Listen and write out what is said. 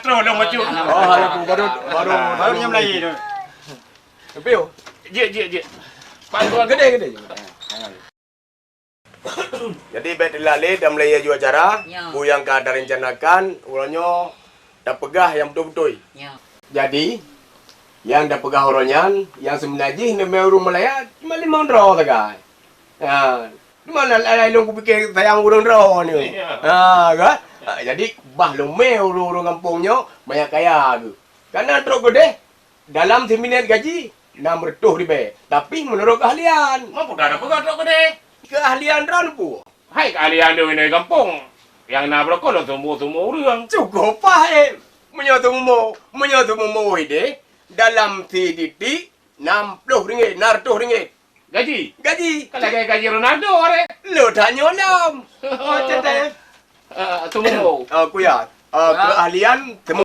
terus long baju. Oh, aku baru nyamlai tu. Tapi Je. bantuan gede. Jadi baik dilalih dan melaya juga acara. Ya. Bu yang kada rencanakan, ulanya dah pegah yang betul-betul. Ya. Jadi yang dah pegah oronyan, yang sebenarnya ni meru Malaya cuma 5 draw saja. Ha, mana lain aku fikir sayang urang draw ni. Ha, kan? Ha, jadi bah lume urang kampungnya banyak kaya tu. Karena truk gede dalam seminit gaji 600 ribu. Tapi menurut keahlian, Mampu dah ada pegang truk gede. keahlian ran pu. Hai kalian tu ini kampung. Yang nak berkau lah semua orang. Cukup faham. Menyatu mo ide dalam titik 60 ringgit, 600 ringgit. Gaji. Gaji. Kalau kayak gaji Ronaldo are. Lo tanya lam. Oh, cetek. Semua. Aku ya. Keahlian